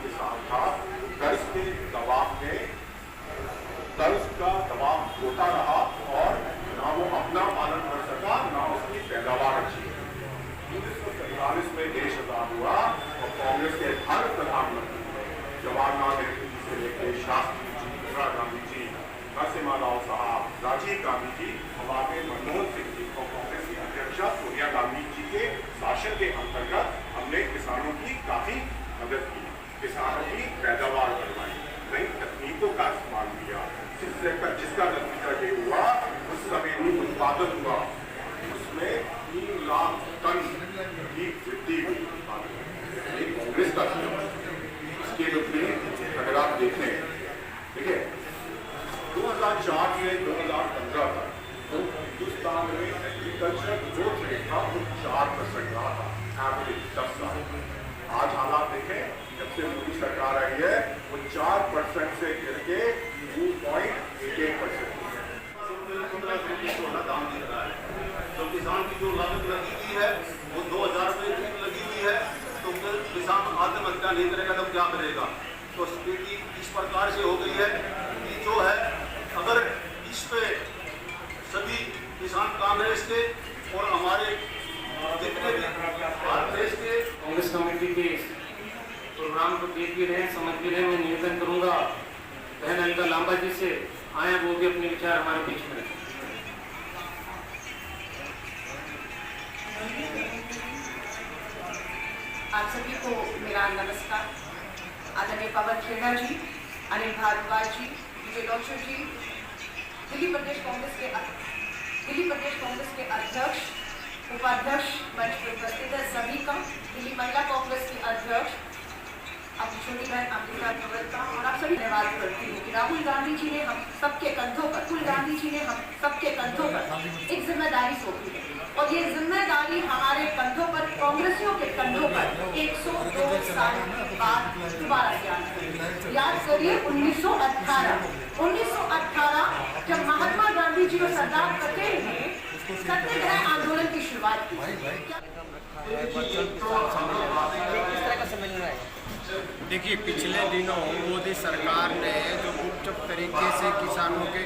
किसान था, कर्ज के दबाव में कर्ज का दबाव होता रहा और ना वो अपना पालन कर सका, ना उसकी पैदावार अच्छी। 1947 में देश आजाद हुआ और कांग्रेस के हर प्रधानमंत्री जवाहरलाल नेहरू जी से लेकर शास्त्री जी, इंदिरा गांधी जी, नरसिम्हा राव साहब, राजीव गांधी जी, हमारे मनमोहन सिंह जी को कांग्रेस की अध्यक्षा सोनिया गांधी जी के शासन के अंतर्गत हमने किसानों की काफी मदद की, किसानों की पैदावार बढ़वाई, नई तकनीकों का इस्तेमाल किया, जिसका नतीजा ये हुआ उस समय भी उत्पादन हुआ, उसमें 3 लाख टन की वृद्धि हुई कांग्रेस का। इसके विपरीत अगर आप देखें, देखिए 2004 से 2015 तक तो हिंदुस्तान में एग्रीकल्चर ग्रोथ रेट था वो 4% रहा था, एवरेज 10 साल। आज हालात देखें, जब से मोदी सरकार आई है वो 4% से गिर के 2.88%। दाम दिख रहा है, तो किसान की जो लागत लगी हुई है वो 2000 रुपये लगी हुई है, तो फिर किसान आत्महत्या नहीं करेगा तो क्या करेगा। तो स्थिति इस प्रकार से हो गई है कि जो है अगर इस पे सभी किसान कांग्रेस के और हमारे जितने भी भारत देश के कांग्रेस कमेटी के प्रोग्राम को देख भी रहे, समझ भी रहे, मैं निवेदन करूंगा बहन अलका लांबा जी से आए, वो भी अपने विचार हमारे बीच में रखें। आप सभी को मेरा नमस्कार। आदरणीय पवन खेड़ा जी, अनिल भारद्वाज जी, विजय डॉक्टर जी, दिल्ली प्रदेश कांग्रेस के अध्यक्ष, उपाध्यक्ष, मंच पर उपस्थित है सभी का, दिल्ली महिला कांग्रेस की अध्यक्ष अपनी छोटी बहन अमृता नवरत्ना, और आप सभी धन्यवाद करती हूँ कि राहुल गांधी जी ने हम सबके कंधों पर एक जिम्मेदारी सौंपी है, और ये जिम्मेदारी हमारे कंधों पर, कांग्रेसियों के कंधों पर 102 साल बाद दोबारा से याद करिए 1918 जब महात्मा गांधी जी और सरदार पटेल ने सत्याग्रह आंदोलन की शुरुआत की। देखिए, पिछले दिनों मोदी सरकार ने जो गुपचुप तरीके से किसानों के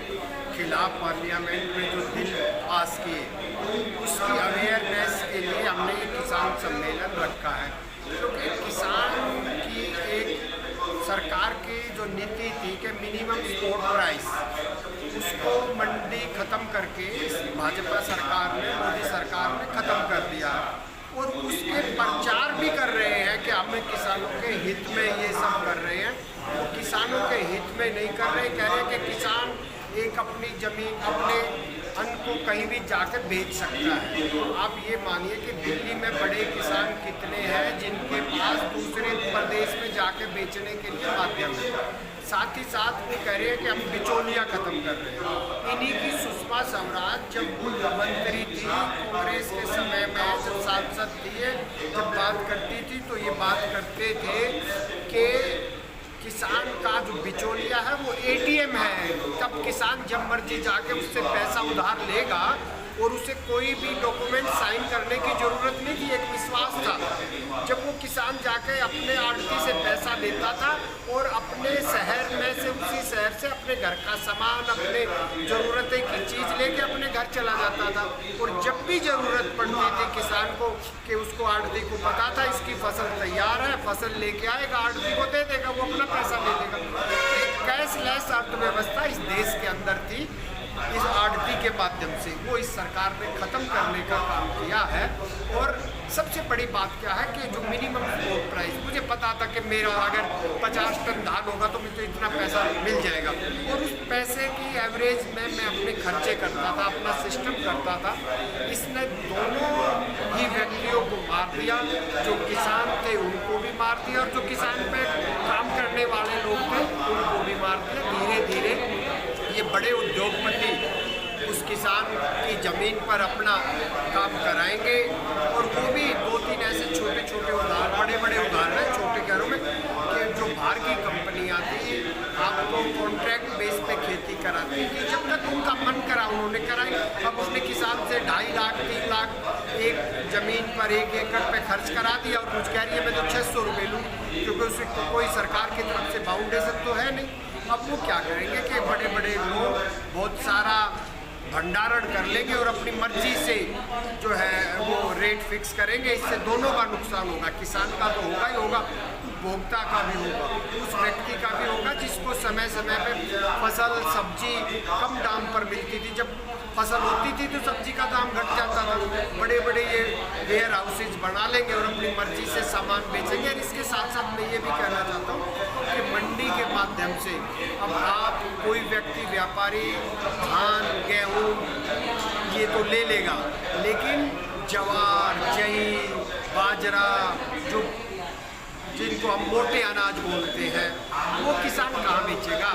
खिलाफ पार्लियामेंट में जो बिल पास किए, उसकी अवेयरनेस के लिए हमने ये किसान सम्मेलन रखा है, क्योंकि किसान की एक सरकार की जो नीति थी कि मिनिमम सपोर्ट प्राइस, उसको मंडी ख़त्म करके भाजपा सरकार ने, मोदी सरकार ने ख़त्म कर दिया, और उसके प्रचार भी कर रहे हैं कि हम किसानों के हित में ये सब कर रहे हैं। वो किसानों के हित में नहीं कर रहे, कह रहे हैं कि किसान एक अपनी ज़मीन, अपने अन्न को कहीं भी जाकर बेच सकता है। आप ये मानिए कि दिल्ली में बड़े किसान कितने हैं जिनके पास दूसरे प्रदेश में जाकर बेचने के लिए माध्यम है। साथ ही साथ वो कह रहे हैं कि हम बिचौलियाँ ख़त्म कर रहे हैं। इन्हीं की सुषमा स्वराज जब मंत्री थी कांग्रेस के समय में, जब सांसद थी, जब बात करती थी तो ये बात करते थे कि किसान का जो बिचौलिया है वो एटीएम है, तब किसान जब मर्जी जाके उससे पैसा उधार लेगा और उसे कोई भी डॉक्यूमेंट साइन करने की ज़रूरत नहीं थी। एक विश्वास था, जब वो किसान जाके अपने आड़ती से पैसा लेता था और अपने शहर में से, उसी शहर से अपने घर का सामान, अपने ज़रूरतें की चीज़ लेके अपने घर चला जाता था, और जब भी ज़रूरत पड़ती थी किसान को कि उसको आड़ती को पता था इसकी फसल तैयार है, फसल लेके आएगा, आड़ती को दे देगा, वो अपना पैसा ले लेगा। एक कैशलेस अर्थव्यवस्था इस देश के अंदर थी, इस आड़ती के माध्यम से वो इस सरकार ने ख़त्म करने का काम किया है। और सबसे बड़ी बात क्या है कि जो मिनिमम सपोर्ट प्राइस, मुझे पता था कि मेरा अगर 50 टन धान होगा तो मुझे इतना पैसा मिल जाएगा, और उस पैसे की एवरेज में मैं अपने खर्चे करता था, अपना सिस्टम करता था। इसने दोनों ही व्यक्तियों को मार दिया, जो किसान थे उनको भी मार दिया, और जो किसान पे काम करने वाले लोग थे उनको भी मार दिया। धीरे धीरे ये बड़े उद्योगपति उस किसान की ज़मीन पर अपना काम कराएंगे, और वो भी 2-3 ऐसे छोटे छोटे उदाहरण, बड़े बड़े उदाहरण हैं छोटे घरों में, कि जो बाहर की कंपनियाँ थी आपको कॉन्ट्रैक्ट बेस पे खेती कराती थी, जब तक उनका मन करा उन्होंने कराई। अब उसने किसान से 2.5 लाख 3 लाख एक ज़मीन पर 1 एकड़ पे खर्च करा दिया, और कुछ कह रही है मैं तो 600 रुपये लूँ। क्योंकि उसको कोई सरकार की तरफ से बाउंडेशन तो है नहीं। अब वो क्या करेंगे कि बड़े बड़े लोग बहुत सारा भंडारण कर लेंगे और अपनी मर्जी से जो है वो रेट फिक्स करेंगे। इससे दोनों का नुकसान होगा, किसान का तो होगा ही होगा, उपभोक्ता का भी होगा, उस व्यक्ति का भी होगा जिसको समय समय पे फसल सब्जी कम दाम पर मिलती थी। जब फसल होती थी तो सब्जी का दाम घट जाता था। बड़े बड़े ये वेयर हाउसेज बना लेंगे और अपनी मर्जी से सामान बेचेंगे। और इसके साथ साथ मैं ये भी कहना चाहता हूँ कि मंडी के माध्यम से अब आप कोई व्यक्ति व्यापारी धान गेहूँ ये तो ले लेगा, लेकिन ज्वार जई बाजरा जो जिनको हम मोटे अनाज बोलते हैं वो किसान कहाँ बेचेगा?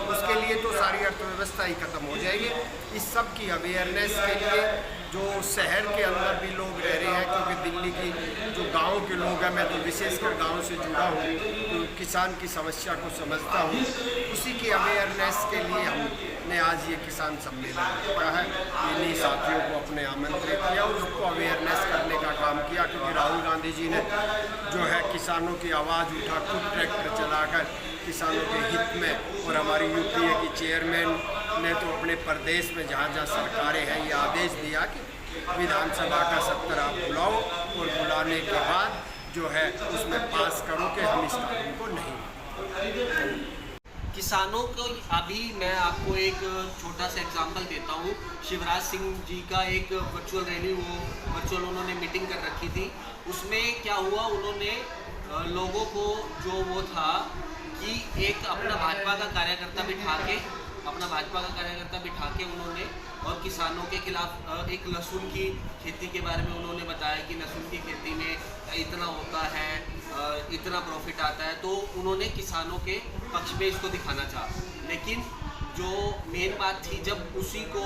उसके लिए तो सारी अर्थव्यवस्था ही खत्म हो जाएगी। इस सब की अवेयरनेस के लिए जो शहर के अंदर भी लोग रह रहे हैं, क्योंकि दिल्ली की जो गांव के लोग हैं, मैं तो विशेषकर गांव से जुड़ा हूँ तो किसान की समस्या को समझता हूँ, उसी की अवेयरनेस के लिए हमने आज ये किसान सम्मेलन रखा है। इन्हीं साथियों को अपने आमंत्रित किया और उसको अवेयरनेस करने का काम किया, क्योंकि राहुल गांधी जी ने जो है किसानों की आवाज़ उठा, खुद ट्रैक्टर चलाकर किसानों के हित में, और हमारी यूपीए की चेयरमैन ने तो अपने प्रदेश में जहाँ जहाँ सरकारें हैं ये आदेश दिया कि विधानसभा का सत्र आप बुलाओ और बुलाने के बाद जो है उसमें पास करो कि हम इस कानून को नहीं। किसानों को अभी मैं आपको एक छोटा सा एग्जांपल देता हूँ। शिवराज सिंह जी का एक वर्चुअल रैली, वो वर्चुअल उन्होंने मीटिंग कर रखी थी। उसमें क्या हुआ, उन्होंने लोगों को जो वो था कि एक अपना भाजपा का कार्यकर्ता बिठा के उन्होंने और किसानों के खिलाफ एक लहसुन की खेती के बारे में उन्होंने बताया कि लहसुन की खेती में इतना होता है, इतना प्रॉफिट आता है, तो उन्होंने किसानों के पक्ष में इसको दिखाना चाहा। लेकिन जो मेन बात थी, जब उसी को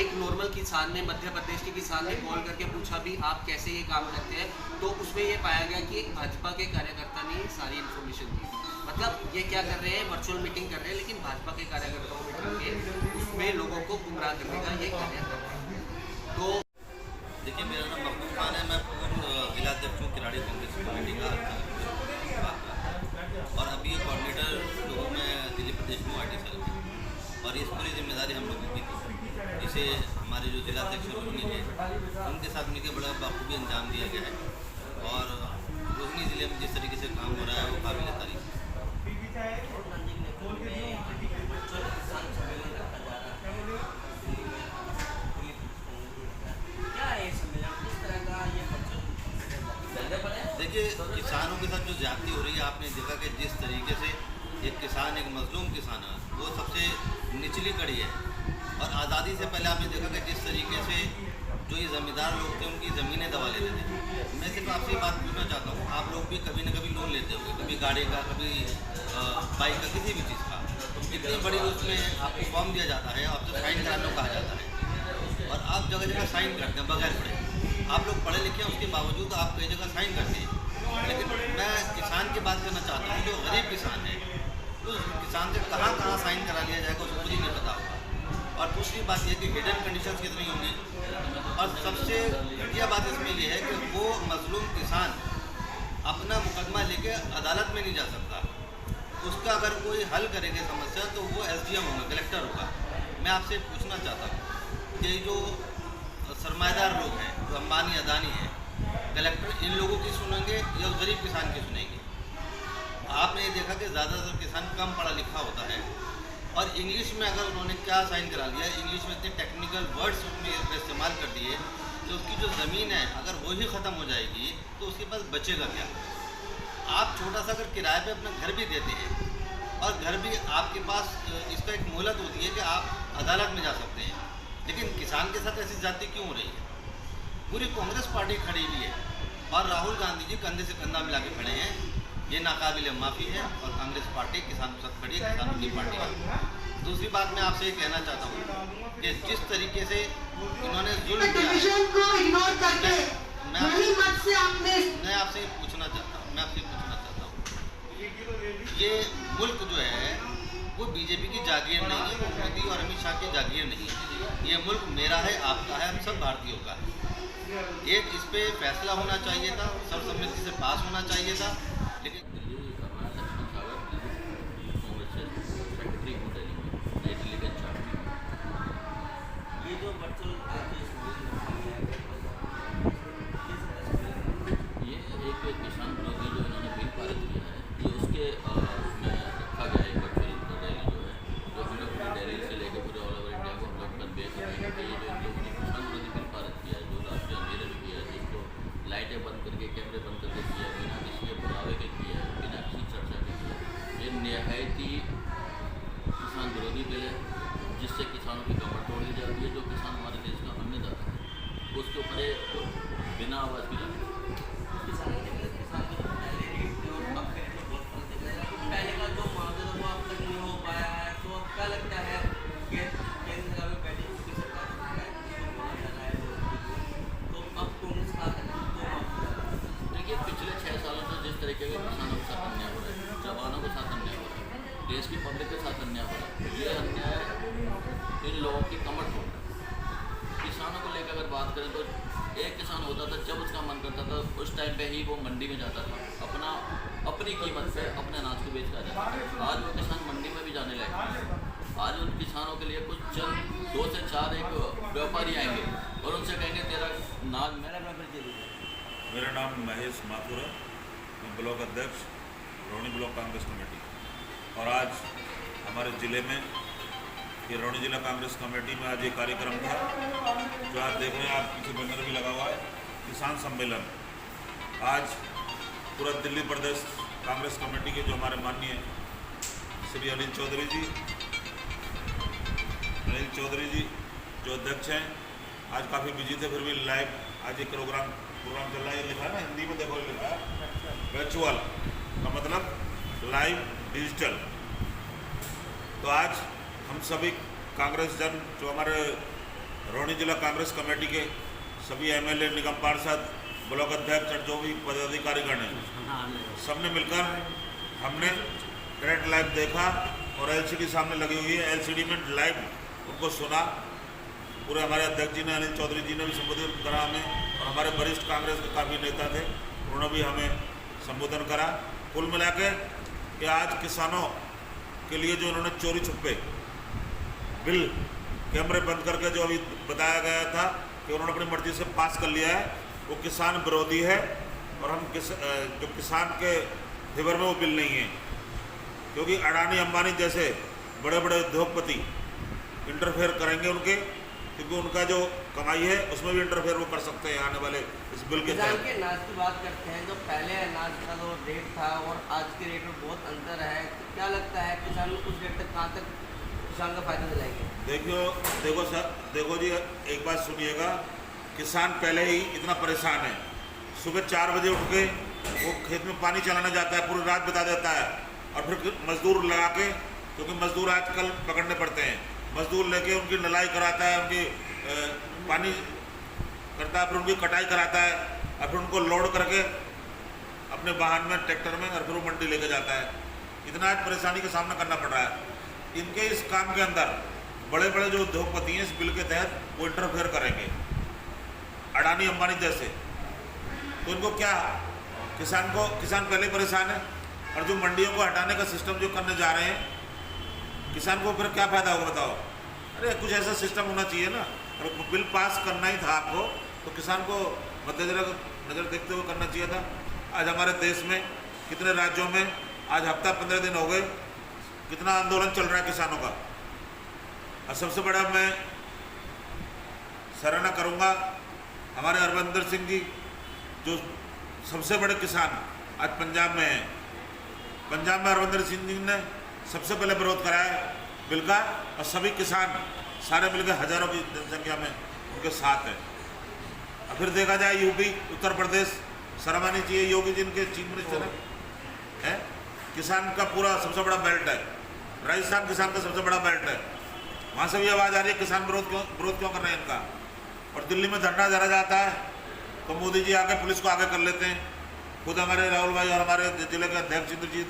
एक नॉर्मल किसान ने, मध्य प्रदेश के किसान ने कॉल करके पूछा भी आप कैसे ये काम करते हैं, तो उसमें ये पाया गया कि एक भाजपा के कार्यकर्ता ने सारी इन्फॉर्मेशन दी। मतलब ये क्या कर रहे हैं, वर्चुअल मीटिंग कर रहे हैं, लेकिन भाजपा के कार्यकर्ताओं में बिठा के उसमें लोगों को गुमराह करने का ये कार्य कर रहे हैं। तो देखिए, मेरा नाम मखदूम खान है, मैं पूर्व जिलाध्यक्ष हूँ किराड़ी कांग्रेस कमेटी का, और अभी कोऑर्डिनेटर लोगों में दिल्ली प्रदेश में आईटी सेल में, और इस पूरी जिम्मेदारी हम लोगों की थी, इसे हमारे जो जिलाध्यक्ष रोहिणी है उनके साथ मिलकर बड़ा बाखूबी अंजाम दिया गया है। और रोहिणी ज़िले में जिस तरीके से काम हो रहा है वो काबिल तारीफ है। देखिए, किसानों के साथ जो ज्यादती हो रही है, आपने देखा कि जिस तरीके से एक किसान, एक मजलूम किसान है, वो सबसे निचली कड़ी है। और आज़ादी से पहले आपने देखा कि जिस तरीके से जो ये ज़मींदार लोग थे उनकी ज़मीनें दबा लेते थे। मैं सिर्फ आपसे बात पूछना चाहता हूँ, आप लोग भी कभी न कभी लोन लेते होंगे, कभी गाड़ी का, कभी बाइक का, किसी भी चीज़ का। इतनी बड़ी उसमें आपको फॉर्म दिया जाता है, आपसे साइन कराने को कहा जाता है, और आप जगह जगह साइन करते हैं बगैर पढ़े। आप लोग पढ़े लिखे हैं, उसके बावजूद आप कई जगह साइन करते हैं। लेकिन मैं किसान की बात करना चाहता हूँ, जो गरीब किसान है, उस किसान से कहाँ कहाँ साइन करा लिया जाएगा उसको खुद ही नहीं पता होगा। और दूसरी बात यह कि हिडन कंडीशंस कितनी होंगी, और सबसे घटिया बात इसमें यह है कि वो मजलूम किसान अपना मुकदमा लेके अदालत में नहीं जा सकता। उसका अगर कोई हल करेंगे समस्या तो वो SDM होगा, कलेक्टर होगा। मैं आपसे पूछना चाहता हूँ कि जो सरमाएदार लोग हैं, जो अंबानी अदानी हैं, कलेक्टर इन लोगों की सुनेंगे या गरीब किसान की सुनेंगे? आपने ये देखा कि ज़्यादातर किसान कम पढ़ा लिखा होता है, और इंग्लिश में अगर उन्होंने क्या साइन करा लिया, इंग्लिश में इतने टेक्निकल वर्ड्स उसमें इस्तेमाल कर दिए कि उसकी जो ज़मीन है अगर वही ख़त्म हो जाएगी तो उसके पास बचेगा क्या? आप छोटा सा अगर किराए पे अपना घर भी देते हैं, और घर भी आपके पास इसका एक मोहलत होती है कि आप अदालत में जा सकते हैं, लेकिन किसान के साथ ऐसी जाति क्यों हो रही है? पूरी कांग्रेस पार्टी खड़ी हुई है और राहुल गांधी जी कंधे से कंधा मिला के खड़े हैं। ये नाकाबिल माफ़ी है, और कांग्रेस पार्टी किसानों के साथ खड़ी है, किसानों की पार्टी है। दूसरी बात मैं आपसे ये कहना चाहता हूँ कि जिस तरीके से इन्होंने जुल्म किया, मैं आपसे पूछना चाहता हूँ, ये मुल्क जो है वो बीजेपी की जागीर नहीं है, वो मोदी और अमित शाह की जागीर नहीं है। ये मुल्क मेरा है, आपका है, हम सब भारतीयों का है। एक इस पे फैसला होना चाहिए था, सर्वसम्मति से पास होना चाहिए था, लेकिन यह है कि किसान विरोधी बिल है, जिससे किसानों की कमर तोड़ी जाती है। जो किसान हमारे देश का अन्नदाता है, उसके ऊपर बिना आवाज़ की जाती है। पहले का जो मामला था वो अब तक नहीं हो पाया है, तो अब क्या लगता है कि केंद्र में पहले की सरकार तो अब कांग्रेस का देखिए, पिछले 6 सालों से जिस तरीके के किसानों के साथ अन्याय हो रहा है, जवानों के साथ अन्याय हो रहा है, देश की पब्लिक के साथ अन्याय हो रहा है, ये अन्याय इन लोगों की कमर तोड़ रहा है। किसानों को लेकर अगर बात करें तो एक किसान होता था, जब उसका मन करता था उस टाइम पे ही वो मंडी में जाता था, अपनी कीमत से अपने अनाज को बेच कर जाता था। आज वो किसान मंडी में भी जाने लगे। आज उन किसानों के लिए कुछ चंद 2 से 4 एक व्यापारी आएंगे और उनसे कहेंगे तेरा नाम मेरा नाम महेश माथुर है, मैं ब्लॉक अध्यक्ष रोहिणी ब्लॉक कांग्रेस कमेटी। और आज हमारे ज़िले में ये रोहिणी जिला कांग्रेस कमेटी में आज ये कार्यक्रम था, जो आज देख रहे हैं, आप पीछे बैनर भी लगा हुआ है, किसान सम्मेलन। आज पूरा दिल्ली प्रदेश कांग्रेस कमेटी के जो हमारे माननीय श्री अनिल चौधरी जी जो अध्यक्ष हैं, आज काफ़ी बिजी थे, फिर भी लाइव आज एक प्रोग्राम चल रहा है। ये लिखा है ना हिंदी में, देखो लिखा है वर्चुअल का मतलब लाइव डिजिटल। तो आज हम सभी कांग्रेस जन, जो हमारे रोहिणी जिला कांग्रेस कमेटी के सभी एमएलए, निगम पार्षद, ब्लॉक अध्यक्ष और जो भी पदाधिकारीगण हैं, सबने मिलकर हमने डायरेक्ट लाइव देखा और एलसीडी सामने लगी हुई है, एलसीडी में लाइव उनको सुना। पूरे हमारे अध्यक्ष जी ने, अनिल चौधरी जी ने भी संबोधित करा हमें, और हमारे वरिष्ठ कांग्रेस के काफ़ी नेता थे, उन्होंने भी हमें संबोधन करा। कुल मिला के कि आज किसानों के लिए जो उन्होंने चोरी छुपे बिल कैमरे बंद करके जो अभी बताया गया था कि उन्होंने अपनी मर्जी से पास कर लिया है, वो किसान विरोधी है। और हम जो किसान के फेवर में वो बिल नहीं है, क्योंकि अडानी अंबानी जैसे बड़े बड़े उद्योगपति इंटरफेयर करेंगे उनके, क्योंकि उनका जो कमाई है उसमें भी इंटरफेयर वो कर सकते हैं आने वाले इस बिल के तहत। के अनाज की बात करते हैं, जो पहले अनाज का जो रेट था और आज के रेट में बहुत अंतर है, तो क्या लगता है किसान उस रेट तक कहाँ तक किसान का फायदा दिलाएंगे? देखो जी, एक बात सुनिएगा, किसान पहले ही इतना परेशान है, सुबह 4 बजे उठ के वो खेत में पानी चलाने जाता है, पूरी रात बिता देता है, और फिर मजदूर लगा के, क्योंकि मजदूर आजकल पकड़ने पड़ते हैं, मजदूर लेके उनकी नलाई कराता है, उनकी पानी करता है, फिर उनकी कटाई कराता है, और फिर उनको लोड करके अपने वाहन में, ट्रैक्टर में, और फिर वो मंडी लेके जाता है। इतना आज परेशानी का सामना करना पड़ रहा है। इनके इस काम के अंदर बड़े बड़े जो उद्योगपति हैं इस बिल के तहत वो इंटरफेयर करेंगे, अडानी अंबानी जैसे। तो इनको क्या, किसान पहले परेशान है, और जो मंडियों को हटाने का सिस्टम जो करने जा रहे हैं, किसान को फिर क्या फ़ायदा होगा बताओ? अरे कुछ ऐसा सिस्टम होना चाहिए ना। और बिल पास करना ही था आपको, तो किसान को नज़र देखते हुए करना चाहिए था। आज हमारे देश में कितने राज्यों में आज हफ्ता 15 दिन हो गए, कितना आंदोलन चल रहा है किसानों का। और सबसे बड़ा मैं सराहना करूंगा हमारे हरविंदर सिंह जी, जो सबसे बड़े किसान आज पंजाब में हैं। पंजाब में हरविंदर सिंह जी ने सबसे पहले विरोध कराया बिल का, और सभी किसान सारे मिलकर हजारों की जनसंख्या में उनके साथ है। और फिर देखा जाए यूपी, उत्तर प्रदेश, शर्मानी जी, योगी जी इनके चीफ मिनिस्टर है। किसान का पूरा सबसे बड़ा बेल्ट है, राजस्थान किसान का सबसे बड़ा बेल्ट है, वहाँ से भी आवाज़ आ रही है किसान विरोध क्यों कर रहे हैं इनका। और दिल्ली में धरना धरा जाता है तो मोदी जी आके पुलिस को आगे कर लेते हैं। खुद हमारे राहुल भाई और हमारे जिले के अध्यक्ष इंद्रजीत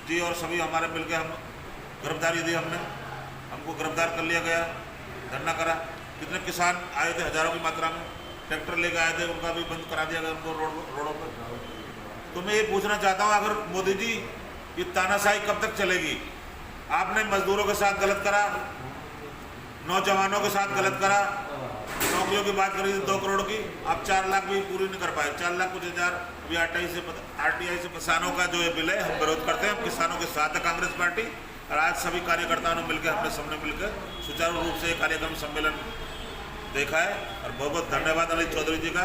जी और सभी हमारे मिलकर हम गिरफ्तारी दी, हमको गिरफ्तार कर लिया गया, धरना करा। कितने किसान आए थे, हजारों की मात्रा में ट्रैक्टर लेकर आए थे, उनका भी बंद करा दिया गया उनको रोडों पर। तो मैं ये पूछना चाहता हूँ, अगर मोदी जी ये तानाशाही कब तक चलेगी? आपने मजदूरों के साथ गलत करा, नौजवानों के साथ गलत करा, नौकरियों की बात करी 2 करोड़ की, आप 4 लाख भी पूरी नहीं कर पाए, 4 लाख कुछ हज़ार। अभी आरटीआई से किसानों का जो ये बिल है हम विरोध करते हैं, हम किसानों के साथ है कांग्रेस पार्टी। और आज सभी कार्यकर्ताओं ने मिलकर, हमने सबने मिलकर सुचारू रूप से कार्यक्रम सम्मेलन देखा है। और बहुत बहुत धन्यवाद अनिल चौधरी जी का,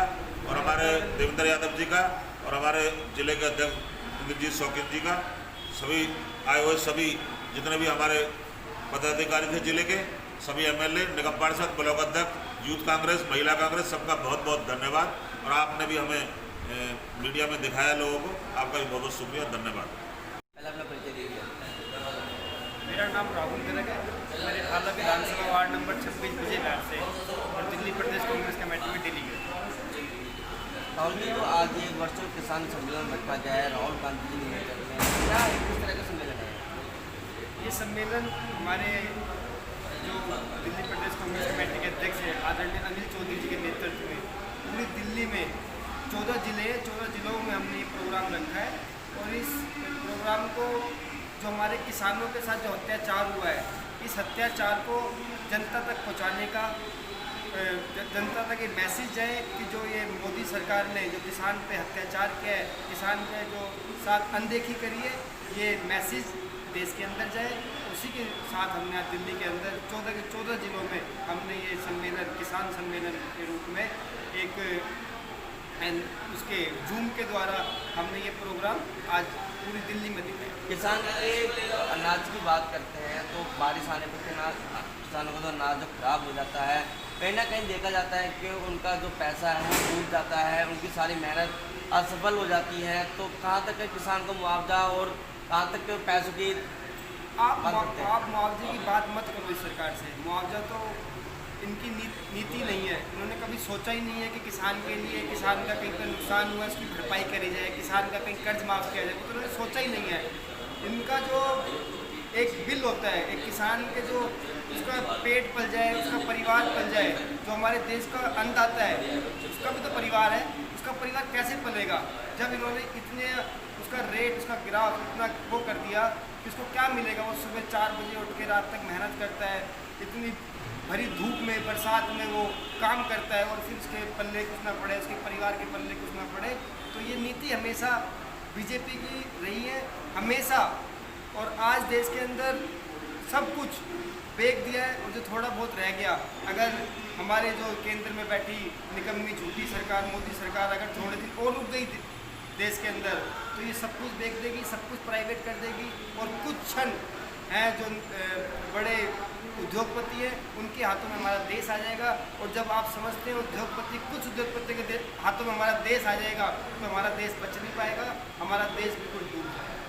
और हमारे देवेंद्र यादव जी का, और हमारे जिले के अध्यक्ष इंद्रजीत शौकीन जी का। सभी आए हुए सभी जितने भी हमारे पदाधिकारी थे जिले के, सभी एमएलए, निगम पार्षद, ब्लॉक अध्यक्ष, यूथ कांग्रेस, महिला कांग्रेस, सबका बहुत बहुत धन्यवाद। और आपने भी हमें मीडिया में दिखाया लोगों को, आपका भी बहुत बहुत शुक्रिया, धन्यवाद। मेरा नाम राहुल तिलक है, मेरे हाल विधानसभा वार्ड नंबर 26 विजयनगर से और दिल्ली प्रदेश कांग्रेस कमेटी में डेलीगेट। राहुल जी, तो आज ये वर्चुअल किसान सम्मेलन रखा गया है राहुल गांधी जी ने नेतृत्व में, क्या किस तरह का सम्मेलन है? ये सम्मेलन हमारे जो दिल्ली प्रदेश कांग्रेस कमेटी के अध्यक्ष हैं आदरणीय अनिल चौधरी जी के नेतृत्व में पूरी दिल्ली में 14 जिलों में हमने ये प्रोग्राम रखा है। और इस प्रोग्राम को जो हमारे किसानों के साथ जो अत्याचार हुआ है, इस अत्याचार को जनता तक पहुंचाने का, जनता तक ये मैसेज जाए कि जो ये मोदी सरकार ने जो किसान पे अत्याचार किया है, किसान के जो साथ अनदेखी करी है, ये मैसेज देश के अंदर जाए। उसी के साथ हमने आज दिल्ली के अंदर 14 जिलों में हमने ये सम्मेलन, किसान सम्मेलन के रूप में एक उसके जूम के द्वारा हमने ये प्रोग्राम आज पूरी दिल्ली में दिखाया। किसान के अनाज की बात करते हैं तो बारिश आने पर किसानों का तो अनाज जो खराब हो जाता है, कहीं ना कहीं देखा जाता है कि उनका जो पैसा है वो डूब जाता है, उनकी सारी मेहनत असफल हो जाती है। तो कहाँ तक है किसान को मुआवजा और कहाँ तक के पैसों की आप मुआवजे की बात मत करो इस सरकार से। मुआवजा तो इनकी नीति नहीं है। इन्होंने कभी सोचा ही नहीं है कि किसान के लिए, किसान का कहीं पर नुकसान हुआ उसकी भरपाई करी जाए, किसान का कहीं कर्ज माफ़ किया जाए, तो उन्होंने सोचा ही नहीं है। इनका जो एक बिल होता है, एक किसान के जो उसका पेट पल जाए, उसका परिवार पल जाए, जो हमारे देश का अन्नदाता है उसका भी तो परिवार है, उसका परिवार कैसे पलेगा? जब इन्होंने इतने उसका रेट, उसका ग्राफ इतना वो कर दिया कि उसको क्या मिलेगा? वो सुबह 4 बजे उठ के रात तक मेहनत करता है, इतनी भरी धूप में, बरसात में वो काम करता है और फिर उसके पल्ले कुछ ना पड़े, उसके परिवार के पल्ले कुछ ना पड़े। तो ये नीति हमेशा बीजेपी की रही है, हमेशा। और आज देश के अंदर सब कुछ बेच दिया है और जो थोड़ा बहुत रह गया, अगर हमारे जो केंद्र में बैठी निकम्मी झूठी सरकार, मोदी सरकार अगर थोड़े दिन और रुक गई देश के अंदर, तो ये सब कुछ बेच देगी, सब कुछ प्राइवेट कर देगी। और कुछ क्षण हैं जो बड़े उद्योगपति हैं, उनके हाथों में हमारा देश आ जाएगा। और जब आप समझते हैं उद्योगपति, कुछ उद्योगपति के हाथों में हमारा देश आ जाएगा, तो हमारा देश बच नहीं पाएगा, हमारा देश बिल्कुल डूब जाएगा।